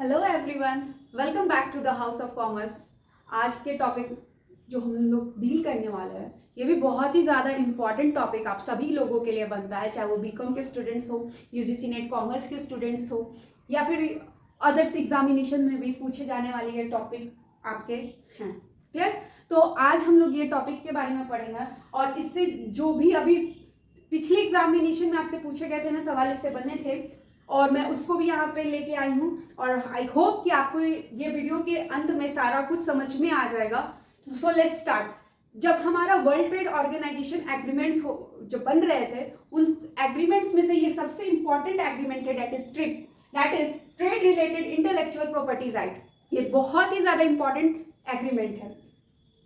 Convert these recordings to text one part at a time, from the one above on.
Hello everyone, welcome back to the house of commerce. आज के topic जो हम लोग डील करने वाले हैं ये भी बहुत ही ज़्यादा इम्पॉर्टेंट टॉपिक आप सभी लोगों के लिए बनता है, चाहे वो बीकॉम के स्टूडेंट्स हो, यूजीसी नेट कॉमर्स के स्टूडेंट्स हो या फिर अदर्स एग्जामिनेशन में भी पूछे जाने वाले ये टॉपिक आपके हैं। क्लियर? तो आज हम लोग ये टॉपिक के बारे में पढ़ेंगे और इससे जो भी अभी पिछले एग्जामिनेशन में आपसे पूछे गए थे ना सवाल, इससे बने थे और मैं उसको भी यहाँ पे लेके आई हूँ और आई होप कि आपको ये वीडियो के अंत में सारा कुछ समझ में आ जाएगा। So let's start. जब हमारा वर्ल्ड ट्रेड ऑर्गेनाइजेशन एग्रीमेंट्स जो बन रहे थे, उन एग्रीमेंट्स में से ये सबसे इंपॉर्टेंट एग्रीमेंट है, that is trip, that is trade related intellectual property right. ये बहुत ही ज़्यादा इंपॉर्टेंट एग्रीमेंट है।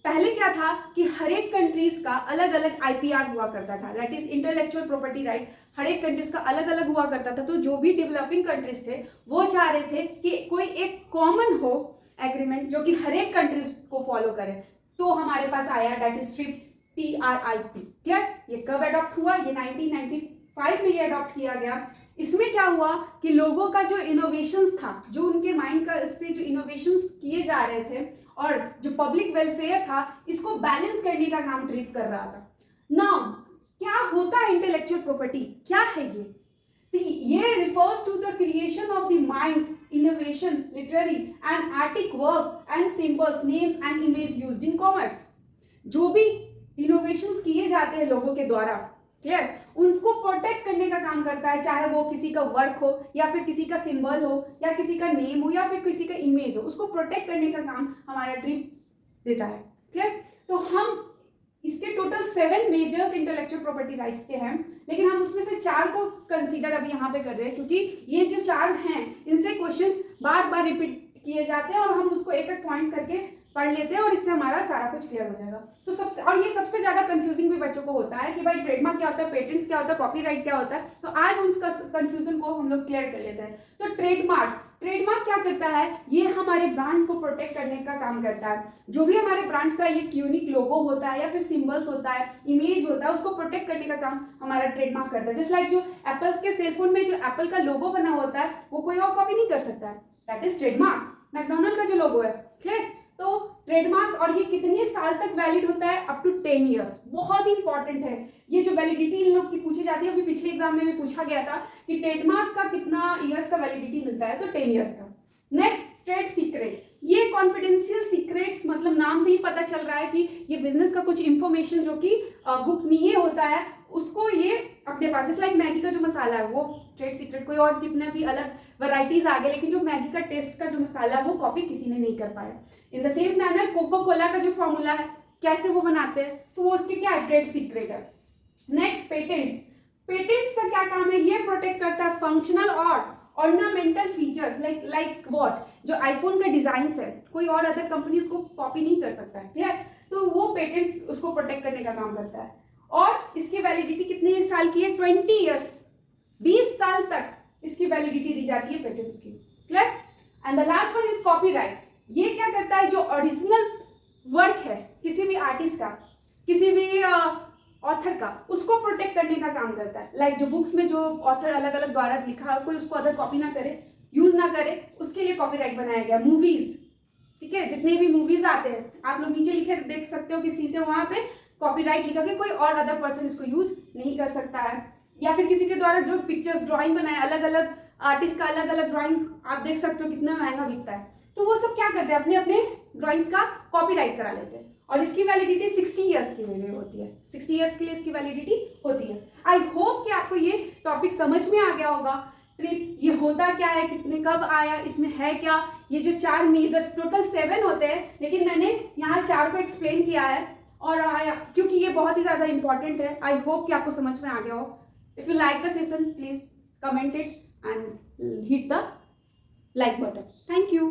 पहले क्या था कि हर एक कंट्रीज का अलग अलग आईपीआर हुआ करता था, that is intellectual property right. हर एक कंट्रीज का अलग अलग हुआ करता था, तो जो भी डेवलपिंग कंट्रीज थे वो चाह रहे थे कि कोई एक कॉमन हो एग्रीमेंट जो कि हर एक कंट्रीज को फॉलो करे। तो हमारे पास आया that is trip, TRIP। Clear? ये कब अडॉप्ट हुआ? ये 1995 में ये अडॉप्ट किया गया। इसमें क्या हुआ कि लोगों का जो इनोवेशंस था, जो उनके माइंड का से जो इनोवेशंस किए जा रहे थे और जो पब्लिक वेलफेयर था, इसको बैलेंस करने का काम ट्रिप कर रहा था। नाउ क्या होता है इंटेलेक्चुअल प्रॉपर्टी? क्या है ये? तो ये refers to the creation of the mind, innovation, literary and artistic work and symbols, names and image used in commerce. जो भी इनोवेशंस किए जाते हैं लोगों के द्वारा, क्लियर, उनको प्रोटेक्ट करने का काम करता है, चाहे वो किसी का वर्क हो या फिर किसी का सिंबल हो या किसी का नेम हो या फिर किसी का इमेज हो, उसको प्रोटेक्ट करने का काम हमारा ट्रिप देता है। क्लियर? तो हम इसके total 7 measures intellectual property rights के हैं, लेकिन हम उसमें से 4 को कंसीडर अभी यहाँ पे कर रहे हैं, क्योंकि ये जो 4 हैं इनसे क्वेश्चंस बार बार रिपीट किए जाते हैं और हम उसको एक एक पॉइंट्स करके पढ़ लेते हैं और इससे हमारा सारा कुछ क्लियर हो जाएगा। तो सबसे और ये सबसे ज्यादा कंफ्यूजिंग भी बच्चों को होता है कि भाई ट्रेडमार्क क्या होता है, पेटेंट्स क्या होता है, कॉपीराइट क्या होता है। तो आज उस कंफ्यूजन को हम लोग क्लियर कर लेते हैं। तो ट्रेडमार्क क्या करता है? ये हमारे ब्रांड्स को प्रोटेक्ट करने का काम करता है। जो भी हमारे ब्रांड्स का ये यूनिक लोगो होता है या फिर सिंबल्स होता है, इमेज होता है, उसको प्रोटेक्ट करने का काम हमारा ट्रेडमार्क करता है। जस्ट लाइक जो एप्पल्स के सेलफोन में जो एप्पल का लोगो बना होता है वो कोई और कॉपी नहीं कर सकता है, दैट इज ट्रेडमार्क। मैकडोनल्ड का जो लोगो है, क्लियर? तो ट्रेडमार्क, और ये कितने साल तक वैलिड होता है? Up to 10 years. बहुत ही इंपॉर्टेंट है ये जो वैलिडिटी इन लोग की पूछी जाती है। अभी पिछले एग्जाम में भी पूछा गया था कि ट्रेडमार्क का कितना ईयर्स का वैलिडिटी मिलता है, तो 10 ईयर्स का। Next, trade secret. ये कॉन्फिडेंशियल सीक्रेट्स, मतलब नाम से ही पता चल रहा है कि ये बिजनेस का कुछ इंफॉर्मेशन जो कि गोपनीय होता है, उसको ये अपने पास, जैसे लाइक मैगी का जो मसाला है वो ट्रेड सीक्रेट। कोई और कितने भी अलग वैरायटीज आ गए, लेकिन जो मैगी का टेस्ट का जो मसाला है वो कॉपी किसी ने नहीं कर पाया। In the same manner Coca Cola का जो फॉर्मूला है, कैसे वो बनाते हैं, तो वो उसके क्या है? ट्रेड सीक्रेट है। Next, patents. पेटेंट्स का क्या काम है? ये प्रोटेक्ट करता है फंक्शनल और ऑर्नामेंटल फीचर्स, लाइक व्हाट, जो आईफोन का डिजाइन है कोई और अदर कंपनी उसको कॉपी नहीं कर सकता है, क्लियर? तो वो पेटेंट्स उसको प्रोटेक्ट करने का काम करता है। और इसकी वैलिडिटी कितने साल की है? 20 ईयर्स, 20 साल तक इसकी वैलिडिटी दी जाती है पेटेंट्स की, clear? And the last one is copyright. ये क्या करता है? जो ओरिजिनल वर्क है किसी भी आर्टिस्ट का, किसी भी ऑथर का, उसको प्रोटेक्ट करने का काम करता है। लाइक जो बुक्स में जो ऑथर अलग अलग द्वारा लिखा है, कोई उसको अदर कॉपी ना करे, यूज ना करे, उसके लिए कॉपीराइट बनाया गया। मूवीज, ठीक है, जितने भी मूवीज आते हैं आप लोग नीचे लिखे देख सकते हो किसी से, वहां पे कॉपीराइट लिखा कि कोई और अदर पर्सन इसको यूज नहीं कर सकता है। या फिर किसी के द्वारा जो पिक्चर्स ड्राइंग बनाए, अलग अलग आर्टिस्ट का अलग अलग ड्राइंग आप देख सकते हो कितना महंगा बिकता है, तो वो सब क्या करते हैं? अपने अपने ड्राइंग्स का कॉपीराइट करा लेते हैं और इसकी वैलिडिटी 60 ईयर्स के लिए होती है। 60 ईयर्स के लिए इसकी वैलिडिटी होती है। आई होप कि आपको ये टॉपिक समझ में आ गया होगा। ट्रिप ये होता क्या है, कितने कब आया, इसमें है क्या, ये जो 4 मेजर्स, टोटल 7 होते हैं, लेकिन मैंने यहाँ 4 को एक्सप्लेन किया है और क्योंकि ये बहुत ही ज़्यादा इंपॉर्टेंट है। आई होप कि आपको समझ में आ गया हो। If you like the session, please comment it and hit the like button. Thank you.